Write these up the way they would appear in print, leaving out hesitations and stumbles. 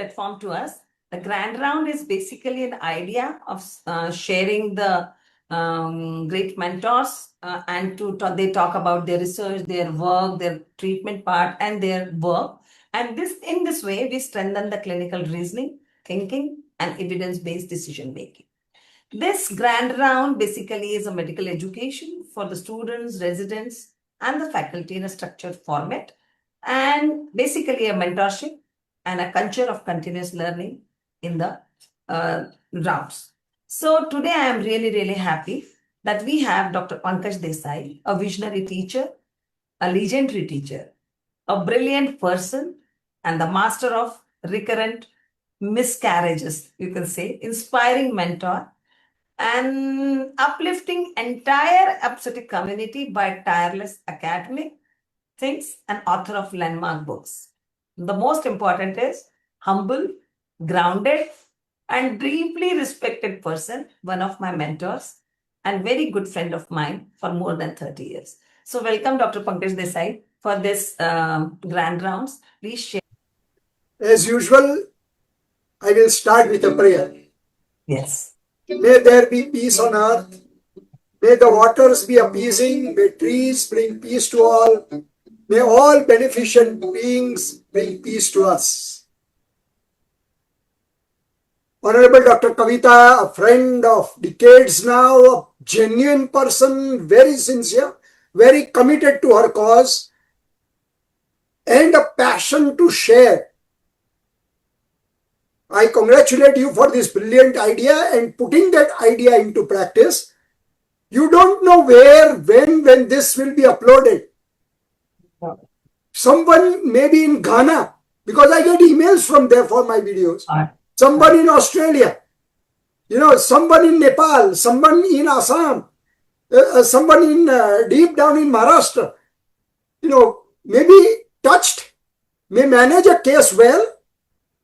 platform to us. The Grand Round is basically an idea of sharing the great mentors and they talk about their research, their work, their treatment part, and their work. And in this way, we strengthen the clinical reasoning, thinking, and evidence-based decision making. This Grand Round basically is a medical education for the students, residents, and the faculty in a structured format, and basically a mentorship and a culture of continuous learning in the rounds. So today I am really, really happy that we have Dr. Pankaj Desai, a visionary teacher, a legendary teacher, a brilliant person, and the master of recurrent miscarriages, you can say, inspiring mentor, and uplifting entire obstetric community by tireless academic things, and author of landmark books. The most important is humble, grounded, and deeply respected person, one of my mentors and very good friend of mine for more than 30 years. So welcome Dr. Pankaj Desai for this Grand Rounds. Please share. As usual, I will start with a prayer. Yes. May there be peace on earth. May the waters be appeasing. May trees bring peace to all. May all beneficent beings bring peace to us. Honorable Dr. Kawita, a friend of decades now, a genuine person, very sincere, very committed to her cause, and a passion to share. I congratulate you for this brilliant idea and putting that idea into practice. You don't know where, when this will be uploaded. Someone maybe in Ghana, because I get emails from there for my videos. Someone in Australia, someone in Nepal, someone in Assam, someone in deep down in Maharashtra, maybe touched, may manage a case well.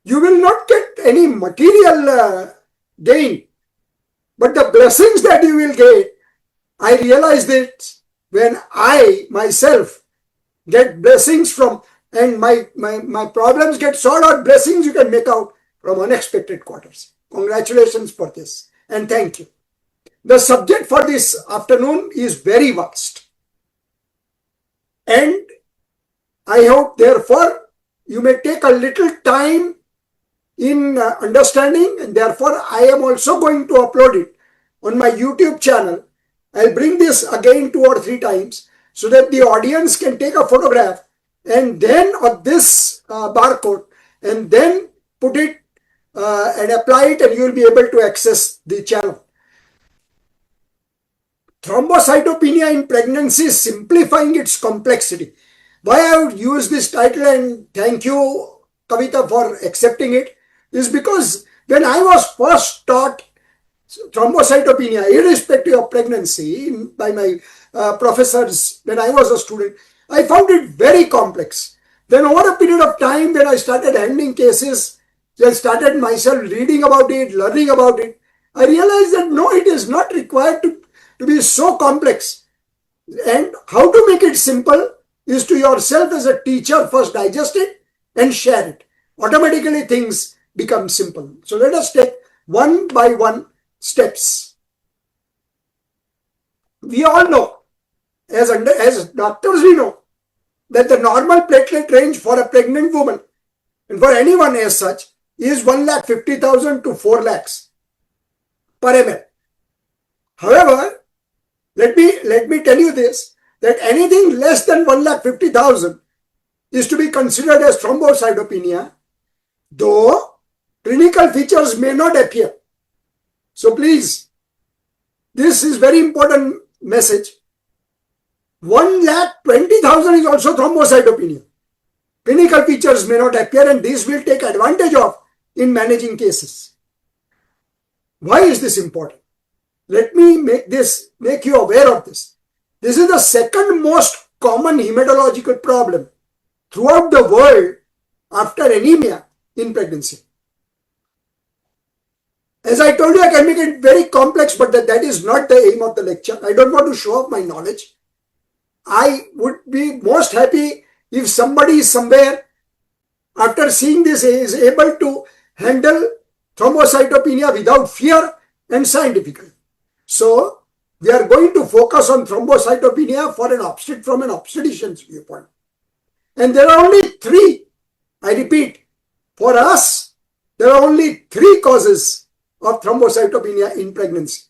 You will not get any material gain, but the blessings that you will get, I realize that when I myself get blessings from, and my problems get sorted out, blessings you can make out from unexpected quarters. Congratulations for this and thank you. The subject for this afternoon is very vast, and I hope therefore you may take a little time in understanding, and therefore I am also going to upload it on my YouTube channel. I'll bring this again 2 or 3 times so that the audience can take a photograph and then of this barcode and then put it and apply it, and you will be able to access the channel. Thrombocytopenia in pregnancy, simplifying its complexity. Why I would use this title, and thank you Kawita for accepting it, is because when I was first taught thrombocytopenia, irrespective of pregnancy, by my professors when I was a student, I found it very complex. Then over a period of time, when I started handling cases, I started myself reading about it, learning about it, I realized that no, it is not required to be so complex. And how to make it simple is to yourself as a teacher first digest it and share it. Automatically things become simple. So let us take one by one steps. We all know, as doctors we know, that the normal platelet range for a pregnant woman and for anyone as such is 1,50,000 to 4 lakhs per ml. However, let me tell you this, that anything less than 1,50,000 is to be considered as thrombocytopenia, though clinical features may not appear. So please, this is very important message. 1,20,000 is also thrombocytopenia. Clinical features may not appear, and this will take advantage of in managing cases. Why is this important? Let me make you aware of this. This is the second most common hematological problem throughout the world after anemia in pregnancy. As I told you, I can make it very complex, but that is not the aim of the lecture. I don't want to show off my knowledge. I would be most happy if somebody somewhere after seeing this, is able to handle thrombocytopenia without fear and scientifically. So, we are going to focus on thrombocytopenia from an obstetrician's viewpoint. And there are only three, I repeat, for us, there are only three causes of thrombocytopenia in pregnancy.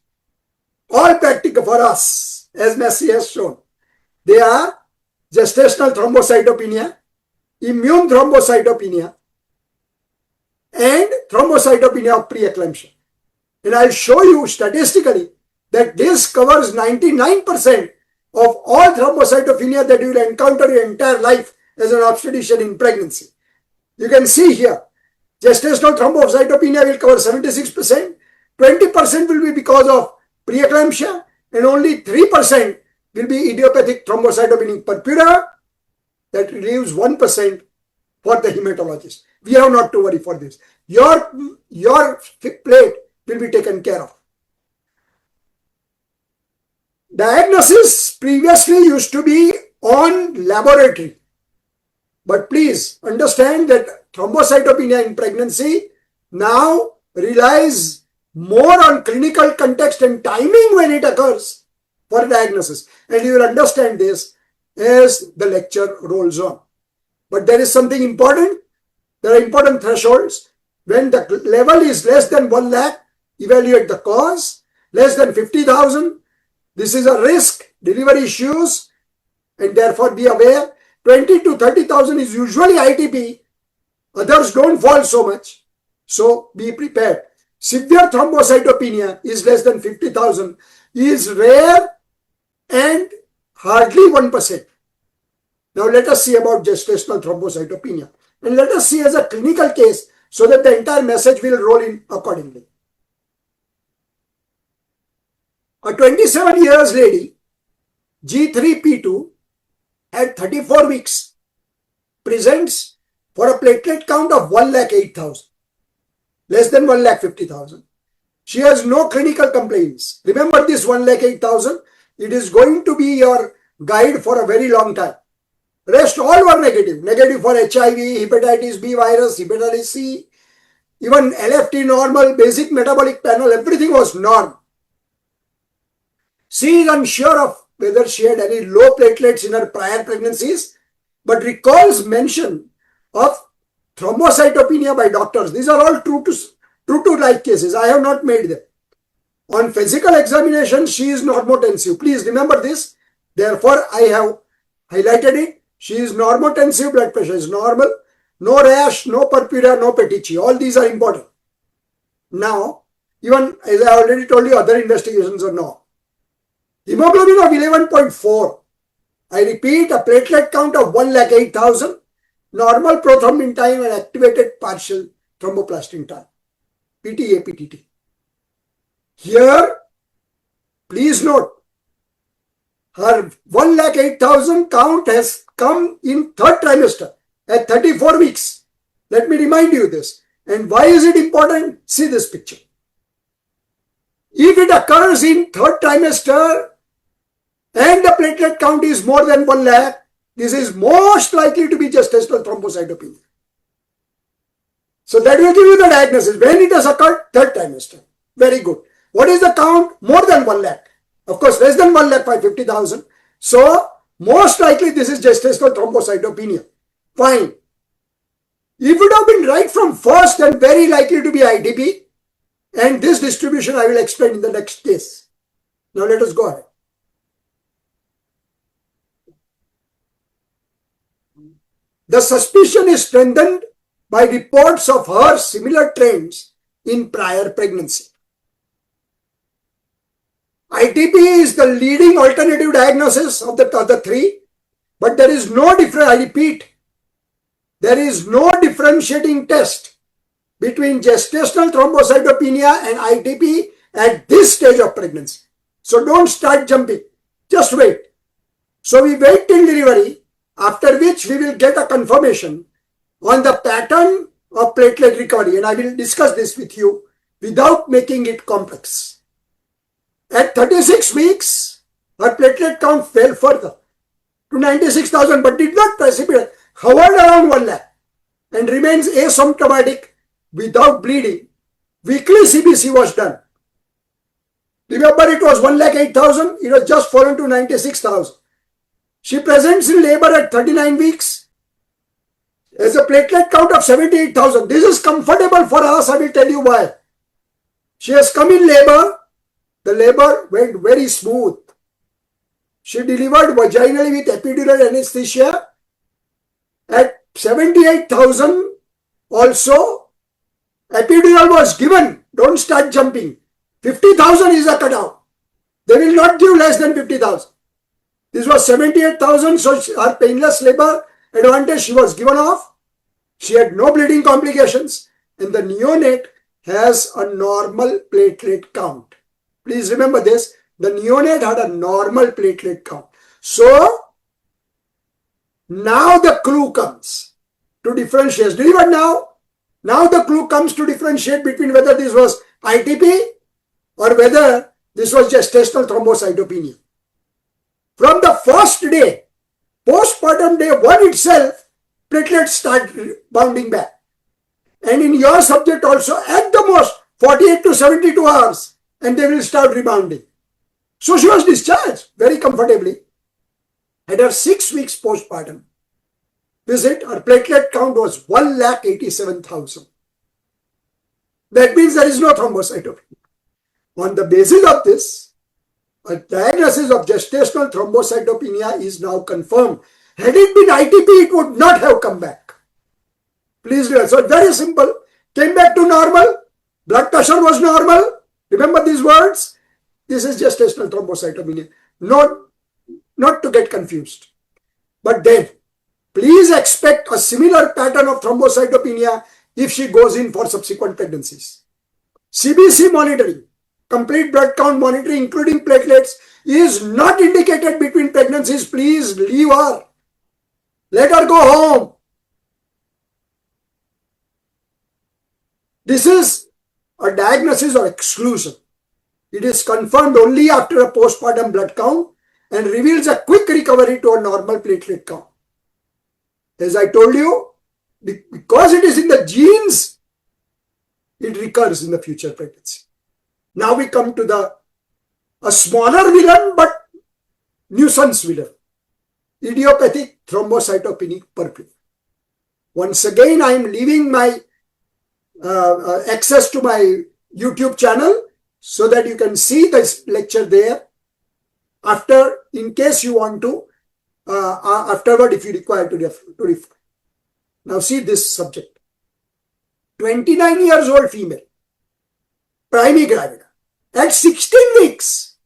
All practical for us, as Messi has shown. They are gestational thrombocytopenia, immune thrombocytopenia, and thrombocytopenia of preeclampsia. And I'll show you statistically that this covers 99% of all thrombocytopenia that you will encounter your entire life as an obstetrician in pregnancy. You can see here, gestational thrombocytopenia will cover 76%, 20% will be because of preeclampsia, and only 3% will be idiopathic thrombocytopenic purpura. That leaves 1% for the hematologist. We have not to worry for this. Your plate will be taken care of. Diagnosis previously used to be on laboratory. But please understand that thrombocytopenia in pregnancy now relies more on clinical context and timing when it occurs for diagnosis. And you will understand this as the lecture rolls on. But there is something important. There are important thresholds. When the level is less than 1 lakh, evaluate the cause. Less than 50,000, this is a risk, delivery issues, and therefore be aware. 20 to 30,000 is usually ITP. Others don't fall so much. So be prepared. Severe thrombocytopenia is less than 50,000, is rare and hardly 1%. Now let us see about gestational thrombocytopenia. And let us see as a clinical case so that the entire message will roll in accordingly. A 27 years lady, G3P2, at 34 weeks, presents for a platelet count of 1,08,000, less than 1,50,000. She has no clinical complaints. Remember this 1,08,000, it is going to be your guide for a very long time. Rest all were negative. Negative for HIV, hepatitis B virus, hepatitis C, even LFT normal, basic metabolic panel, everything was normal. She is unsure of whether she had any low platelets in her prior pregnancies, but recalls mention of thrombocytopenia by doctors. These are all true to life cases. I have not made them. On physical examination, she is normotensive. Please remember this. Therefore, I have highlighted it. She is normotensive, blood pressure is normal. No rash, no purpura, no petechiae. All these are important. Now, even as I already told you, other investigations are no. Hemoglobin of 11.4. I repeat, a platelet count of 1,08,000, normal prothrombin time and activated partial thromboplastin time, PTA, PTT. Here, please note, her 1,08,000 count has come in third trimester at 34 weeks. Let me remind you this. And why is it important? See this picture. If it occurs in third trimester and the platelet count is more than 1 lakh, this is most likely to be gestational thrombocytopenia. So that will give you the diagnosis. When it has occurred, third trimester. Very good. What is the count? More than 1 lakh. Of course, less than 1 lakh by 50,000. So, most likely this is gestational thrombocytopenia. Fine. If it would have been right from first, then very likely to be ITP. And this distribution I will explain in the next case. Now let us go ahead. The suspicion is strengthened by reports of her similar trends in prior pregnancy. ITP is the leading alternative diagnosis of the other three, but there is no difference. I repeat, there is no differentiating test between gestational thrombocytopenia and ITP at this stage of pregnancy. So don't start jumping. Just wait. So we wait till delivery, after which we will get a confirmation on the pattern of platelet recovery, and I will discuss this with you without making it complex. At 36 weeks, her platelet count fell further to 96,000, but did not precipitate, hovered around 1 lakh. and remains asymptomatic without bleeding. Weekly CBC was done. Remember, it was 1,08,000. It was just fallen to 96,000. She presents in labor at 39 weeks. There's a platelet count of 78,000. This is comfortable for us. I will tell you why. She has come in labor. The labor went very smooth. She delivered vaginally with epidural anesthesia. At 78,000 also, epidural was given. Don't start jumping. 50,000 is a cutoff. They will not give less than 50,000. This was 78,000, so her painless labor advantage she was given off. She had no bleeding complications, and the neonate has a normal platelet count. Please remember this. The neonate had a normal platelet count. So, now the clue comes to differentiate. Delivered now. Now the clue comes to differentiate between whether this was ITP or whether this was gestational thrombocytopenia. From the first day, postpartum day 1 itself, platelets start bounding back. And in your subject also, at the most 48 to 72 hours, and they will start rebounding. So she was discharged very comfortably. At her 6 weeks postpartum visit, her platelet count was 1,87,000. That means there is no thrombocytopenia. On the basis of this, a diagnosis of gestational thrombocytopenia is now confirmed. Had it been ITP, it would not have come back. Please realize. So very simple. Came back to normal. Blood pressure was normal. Remember these words. This is gestational thrombocytopenia. Not to get confused. But then, please expect a similar pattern of thrombocytopenia if she goes in for subsequent pregnancies. CBC monitoring, complete blood count monitoring, including platelets, is not indicated between pregnancies. Please leave her. Let her go home. This is a diagnosis of exclusion. It is confirmed only after a postpartum blood count and reveals a quick recovery to a normal platelet count. As I told you, because it is in the genes, it recurs in the future pregnancy. Now we come to a smaller villain but nuisance villain, idiopathic thrombocytopenic purpura. Once again, I am leaving my access to my YouTube channel so that you can see this lecture there. After, in case you want to, afterward if you require to refer. Now see this subject. 29 years old female, primigravida, at 16 weeks.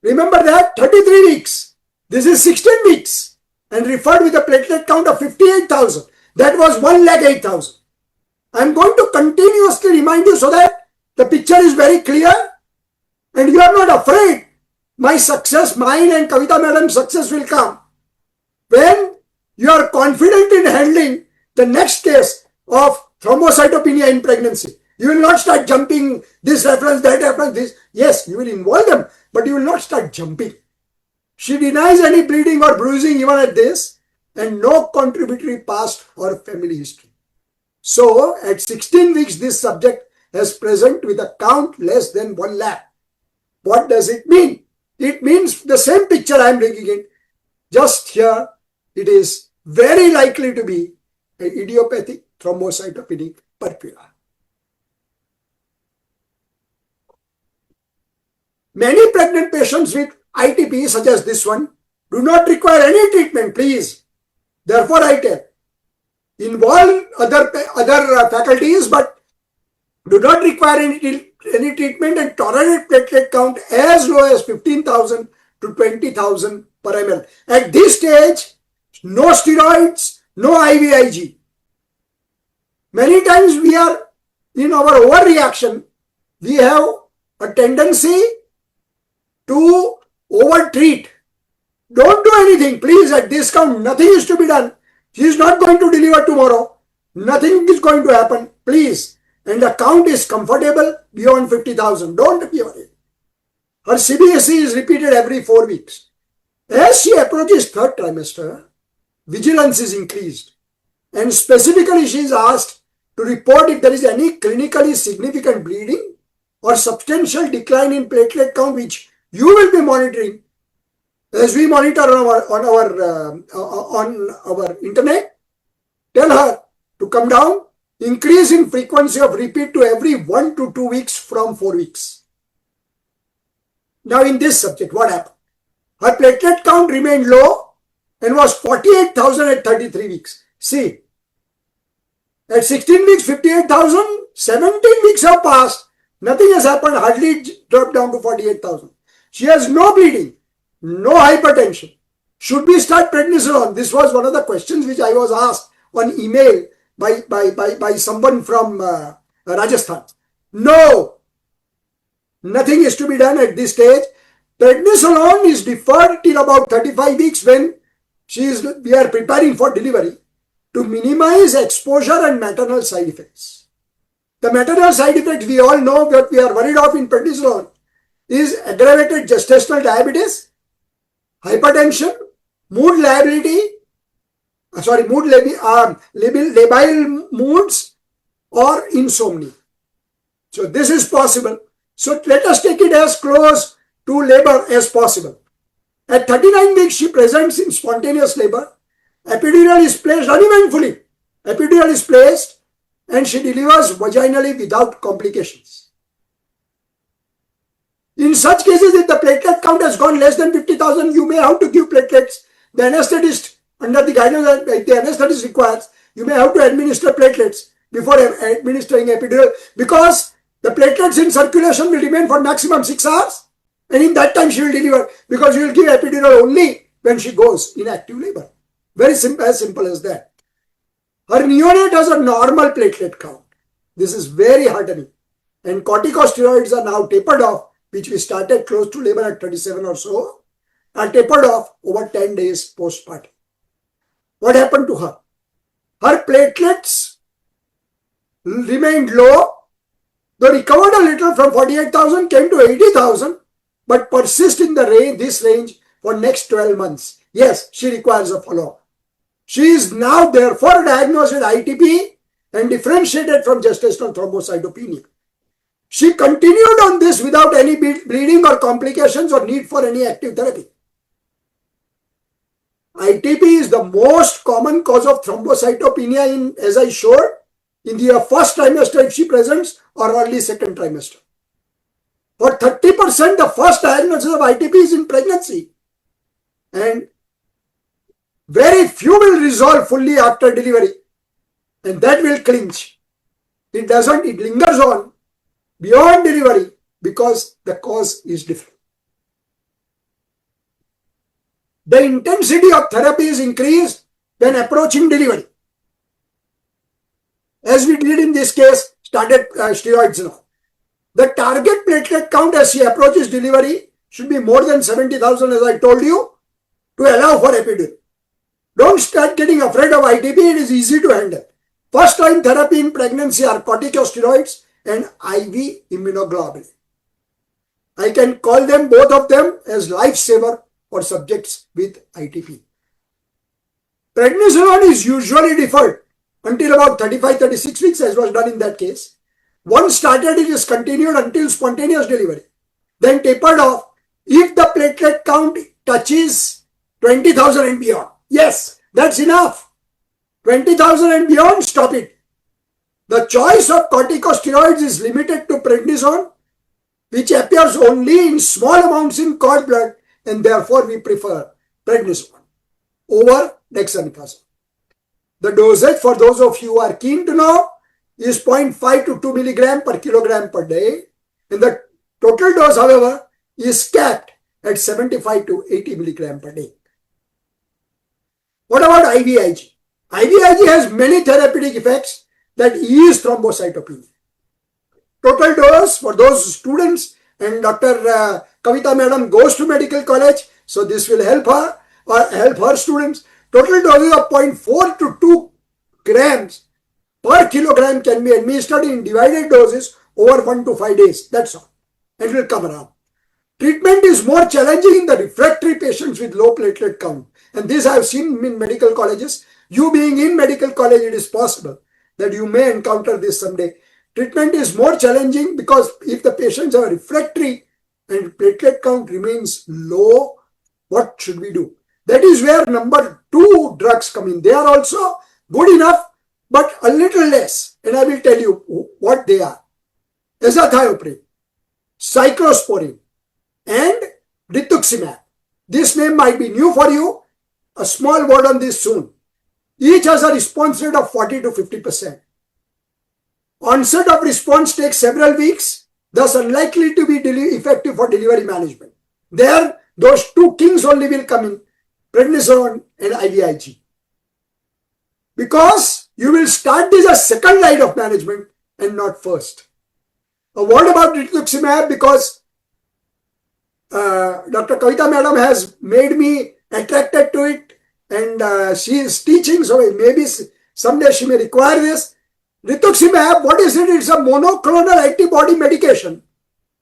Remember that, 33 weeks. This is 16 weeks and referred with a platelet count of 58,000. That was 1,08,000. I am going to continuously remind you so that the picture is very clear and you are not afraid. My success, mine and Kawita madam's success will come when you are confident in handling the next case of thrombocytopenia in pregnancy. You will not start jumping this reference, that reference, this. Yes, you will involve them, but you will not start jumping. She denies any bleeding or bruising even at this and no contributory past or family history. So, at 16 weeks, this subject has present with a count less than 1 lakh. What does it mean? It means the same picture I am bringing in. Just here, it is very likely to be an idiopathic thrombocytopenic purpura. Many pregnant patients with ITP, such as this one, do not require any treatment, please. Therefore, I tell, involve other faculties, but do not require any treatment and tolerate platelet count as low as 15,000 to 20,000 per ml. At this stage, no steroids, no IVIG. Many times we are, in our overreaction, we have a tendency to over-treat. Don't do anything, please. At this count, nothing is to be done. She is not going to deliver tomorrow. Nothing is going to happen, please. And the count is comfortable beyond 50,000. Don't be worried. Her CBC is repeated every 4 weeks. As she approaches third trimester, vigilance is increased And specifically she is asked to report if there is any clinically significant bleeding or substantial decline in platelet count, which you will be monitoring as we monitor on our internet. Tell her to come down, increase in frequency of repeat to every 1 to 2 weeks from 4 weeks. Now in this subject, what happened? Her platelet count remained low and was 48,000 at 33 weeks. See, at 16 weeks, 58,000, 17 weeks have passed. Nothing has happened, hardly dropped down to 48,000. She has no bleeding, no hypertension. Should we start prednisolone? This was one of the questions which I was asked on email by someone from Rajasthan. No, nothing is to be done at this stage. Prednisolone is deferred till about 35 weeks when we are preparing for delivery to minimize exposure and maternal side effects. The maternal side effects we all know what we are worried of in prednisolone is aggravated gestational diabetes, hypertension, mood lability, labile moods, or insomnia. So this is possible. So let us take it as close to labor as possible. At 39 weeks, she presents in spontaneous labor. Epidural is placed uneventfully. Epidural is placed and she delivers vaginally without complications. In such cases, if the platelet count has gone less than 50,000, you may have to give platelets. The anesthetist, under the guidance that the anesthetist requires, you may have to administer platelets before administering epidural, because the platelets in circulation will remain for maximum 6 hours, and in that time she will deliver, because you will give epidural only when she goes in active labor. Very simple, as simple as that. Her neonate has a normal platelet count. This is very heartening. And corticosteroids are now tapered off, which we started close to labor at 37 or so, are tapered off over 10 days postpartum. What happened to her? Her platelets remained low, though recovered a little from 48,000, came to 80,000, but persist in this range for next 12 months. Yes, she requires a follow-up. She is now therefore diagnosed with ITP and differentiated from gestational thrombocytopenia. She continued on this without any bleeding or complications or need for any active therapy. ITP is the most common cause of thrombocytopenia as I showed, in the first trimester if she presents, or early second trimester. For 30%, the first diagnosis of ITP is in pregnancy, and very few will resolve fully after delivery, and that will clinch. It doesn't, it lingers on beyond delivery because the cause is different. The intensity of therapy is increased when approaching delivery. As we did in this case, started steroids now. The target platelet count as she approaches delivery should be more than 70,000, as I told you, to allow for epidural. Don't start getting afraid of ITP, it is easy to handle. First line therapy in pregnancy are corticosteroids and IV immunoglobulin. I can call them, both of them, as lifesaver for subjects with ITP. Prednisolone is usually deferred until about 35-36 weeks, as was done in that case. Once started, it is continued until spontaneous delivery, then tapered off if the platelet count touches 20,000 and beyond. Yes, that's enough. 20,000 and beyond, stop it. The choice of corticosteroids is limited to prednisone, which appears only in small amounts in cord blood, and therefore we prefer prednisone over dexamethasone. The dosage, for those of you who are keen to know, is 0.5 to 2 milligram per kilogram per day, and the total dose, however, is capped at 75 to 80 milligram per day. What about IVIG? IVIG has many therapeutic effects that ease thrombocytopenia. Total dose for those students, and Dr. Kawita madam goes to medical college, so this will help her or help her students. Total doses of 0.4 to 2 grams per kilogram can be administered in divided doses over 1 to 5 days. That's all. It will come around. Treatment is more challenging in the refractory patients with low platelet count. And this I have seen in medical colleges. You being in medical college, it is possible that you may encounter this someday. Treatment is more challenging because if the patients are refractory and platelet count remains low, what should we do? That is where number 2 drugs come in. They are also good enough, but a little less. And I will tell you what they are. Azathioprine, cyclosporine, and rituximab. This name might be new for you. A small word on this soon. Each has a response rate of 40 to 50%. Onset of response takes several weeks, thus unlikely to be effective for delivery management. There, those 2 kings only will come in, prednisone and IVIG. Because you will start this as second line of management and not first. A word about rituximab, because Dr. Kawita madam has made me attracted to it, and she is teaching, so maybe someday she may require this. Rituximab, what is it? It's a monoclonal antibody medication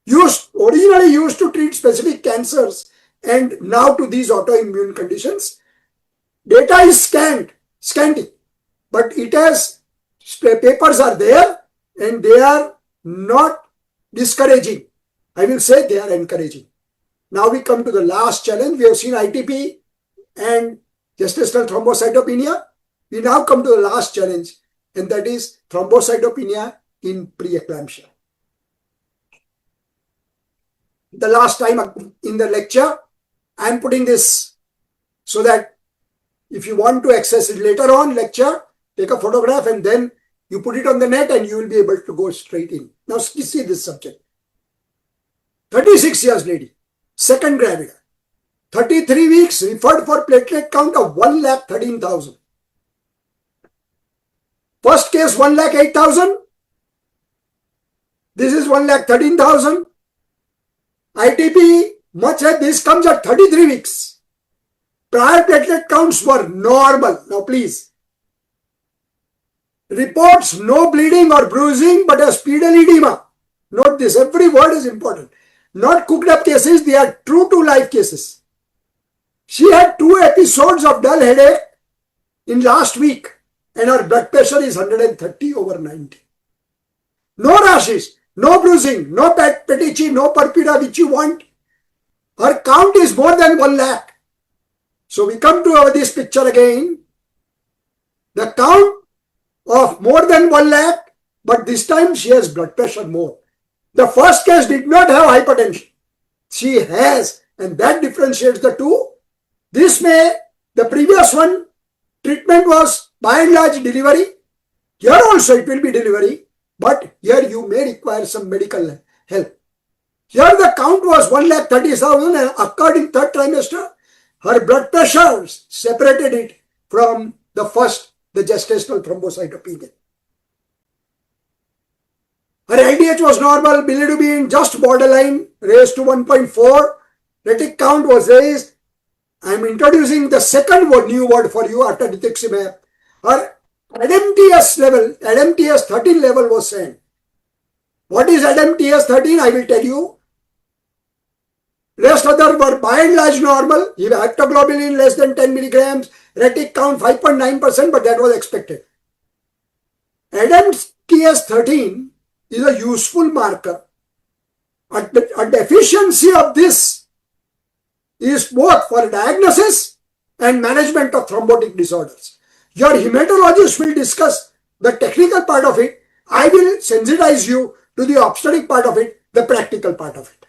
originally used to treat specific cancers and now to these autoimmune conditions. Data is scanty, but it has, papers are there and they are not discouraging. I will say they are encouraging. Now we come to the last challenge. We have seen ITP and gestational thrombocytopenia. We now come to the last challenge, and that is thrombocytopenia in preeclampsia. The last time in the lecture, I am putting this so that if you want to access it later on lecture, take a photograph and then you put it on the net and you will be able to go straight in. Now see this subject. 36 years lady, second gravida, 33 weeks, referred for platelet count of 1,13,000. First case 1,08,000. This is 1,13,000. ITP, much as this comes at 33 weeks. Prior platelet counts were normal. Now please. Reports no bleeding or bruising but a speedal edema. Note this, every word is important. Not cooked up cases, they are true to life cases. She had 2 episodes of dull headache in last week and her blood pressure is 130/90. No rashes, no bruising, no petechiae, no purpura which you want. Her count is more than 1 lakh. So we come to this picture again. The count of more than 1 lakh, but this time she has blood pressure more. The first case did not have hypertension. She has, and that differentiates the two. This may, the previous one, treatment was by and large delivery. Here also it will be delivery, but here you may require some medical help. Here the count was 1,30,000 and occurred in 3rd trimester. Her blood pressure separated it from the first, the gestational thrombocytopenia. Her LDH was normal, bilirubin just borderline, raised to 1.4. Retic count was raised. I am introducing the second new word for you after rituximab. Her ADMTS level, ADMTS 13 level was sent. What is ADMTS 13? I will tell you. Rest other were by and large normal. Heptoglobulin less than 10 milligrams. Retic count 5.9%, but that was expected. ADMTS 13 is a useful marker. A deficiency of this is both for diagnosis and management of thrombotic disorders. Your hematologist will discuss the technical part of it. I will sensitize you to the obstetric part of it, the practical part of it.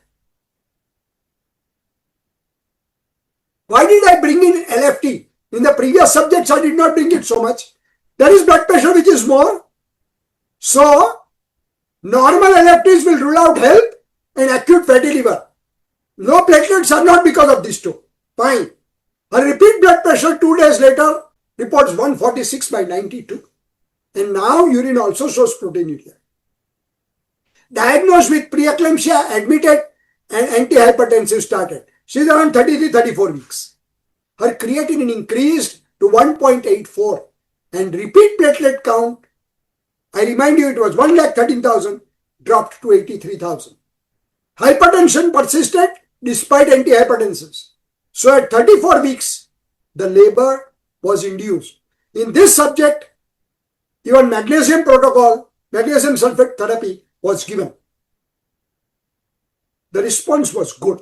Why did I bring in LFT? In the previous subjects, I did not bring it so much. There is blood pressure which is more. So, normal LFTs will rule out HELP and acute fatty liver. Low platelets are not because of these two. Fine. A repeat blood pressure 2 days later reports 146/92. And now urine also shows proteinuria. Diagnosed with preeclampsia, admitted, and antihypertensive started. She is around 33-34 weeks. Her creatinine increased to 1.84 and repeat platelet count, I remind you, it was 1,13,000, dropped to 83,000. Hypertension persisted despite antihypertensives. So at 34 weeks, the labor was induced. In this subject, even magnesium protocol, magnesium sulfate therapy was given. The response was good.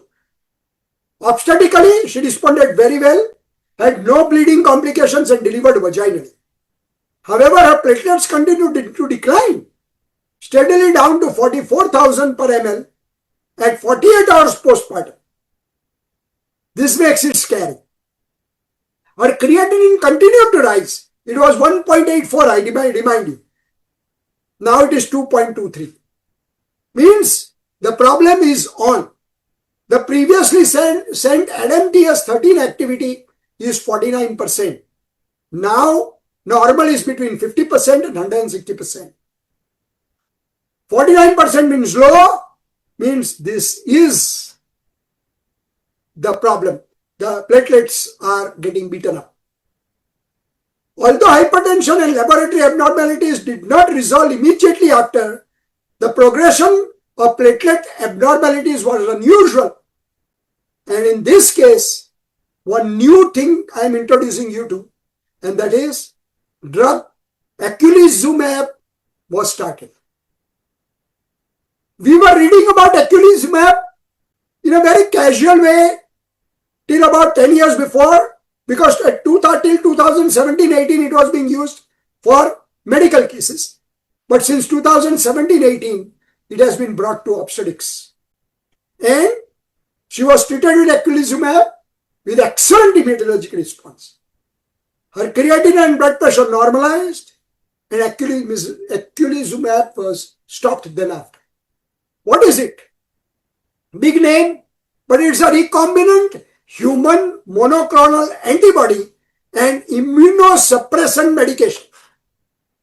Obstetrically, she responded very well, had no bleeding complications and delivered vaginally. However, her platelets continued to decline, steadily down to 44,000 per ml at 48 hours postpartum. This makes it scary. Her creatinine continued to rise. It was 1.84, I remind you. Now it is 2.23. Means the problem is on. The previously sent NMTS13 activity is 49%. Now normal is between 50% and 160%. 49% means low, means this is the problem. The platelets are getting beaten up. Although hypertension and laboratory abnormalities did not resolve immediately after, the progression of platelet abnormalities was unusual. And in this case, one new thing I am introducing you to, and that is drug eculizumab was started. We were reading about eculizumab in a very casual way till about 10 years before, because till 2017-18 it was being used for medical cases. But since 2017-18, it has been brought to obstetrics. And she was treated with eculizumab with excellent hematologic response. Her creatinine and blood pressure normalized, and eculizumab was stopped then after. What is it? Big name, but it's a recombinant human monoclonal antibody and immunosuppressant medication.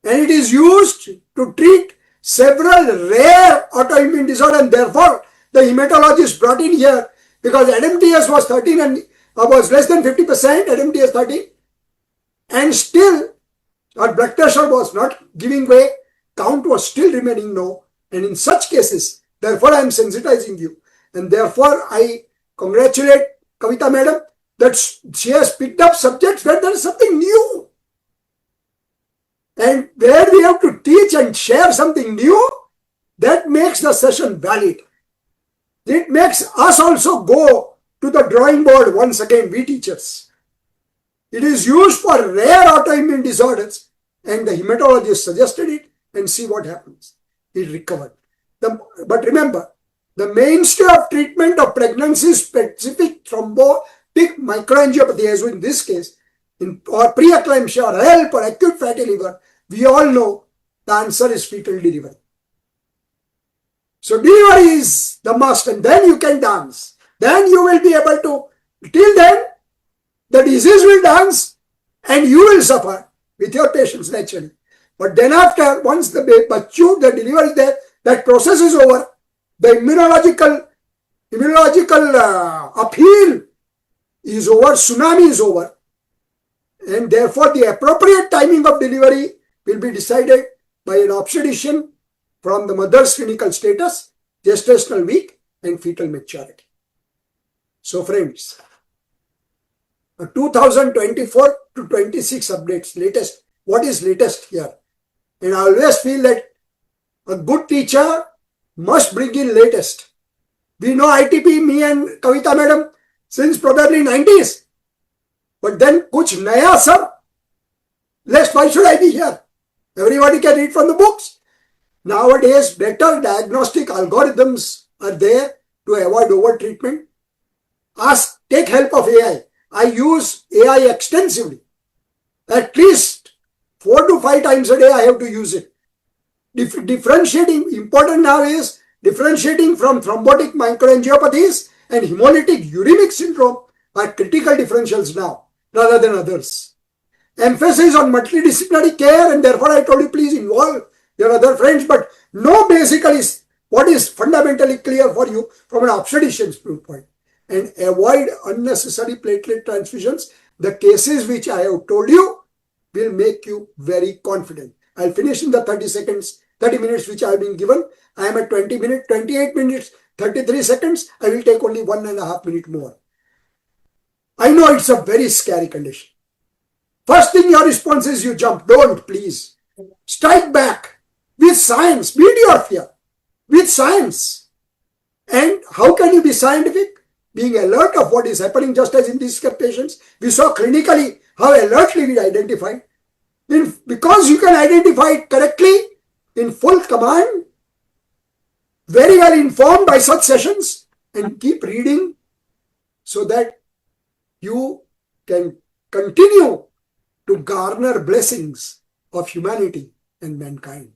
And it is used to treat several rare autoimmune disorders, and therefore the hematologist brought in here because NMTS was 13 and was less than 50%, NMTS 13, and still our blood pressure was not giving way, count was still remaining low, and in such cases, therefore I am sensitizing you, and therefore I congratulate Kawita madam that she has picked up subjects where there is something new, and where we have to teach and share something new. That makes the session valid. It makes us also go to the drawing board once again, we teachers. It is used for rare autoimmune disorders, and the hematologist suggested it, and see what happens. It recovered. But remember, the mainstay of treatment of pregnancy-specific thrombotic microangiopathy, as in this case, or preeclampsia or HELP or acute fatty liver, we all know the answer is fetal delivery. So delivery is the must, and then you can dance. Then you will be able to, till then, the disease will dance and you will suffer with your patients naturally. But then after, once the delivery is there, that process is over, the immunological upheaval is over, tsunami is over, and therefore the appropriate timing of delivery will be decided by an obstetrician from the mother's clinical status, gestational week, and fetal maturity. So friends, 2024 to 26 updates, latest. What is latest here? And I always feel that a good teacher must bring in latest. We know ITP, me and Kawita madam, since probably 90s. But then kuch naya sir. Lest why should I be here? Everybody can read from the books. Nowadays, better diagnostic algorithms are there to avoid over-treatment. Take help of AI. I use AI extensively. At least 4 to 5 times a day I have to use it. Differentiating, important now is differentiating from thrombotic microangiopathies and hemolytic uremic syndrome are critical differentials now, rather than others. Emphasis on multidisciplinary care, and therefore I told you please involve your other friends, but know basically what is fundamentally clear for you from an obstetrician's viewpoint, and avoid unnecessary platelet transfusions. The cases which I have told you will make you very confident. I'll finish in the 30 minutes which I have been given. I am at 28 minutes, 33 seconds. I will take only 1.5 minutes more. I know it's a very scary condition. First thing your response is you jump. Don't, please. Strike back with science. Beat your fear with science. And how can you be scientific? Being alert of what is happening, just as in these patients. We saw clinically how alertly we identified. Because you can identify it correctly, in full command, very well informed by such sessions, and keep reading so that you can continue to garner blessings of humanity and mankind.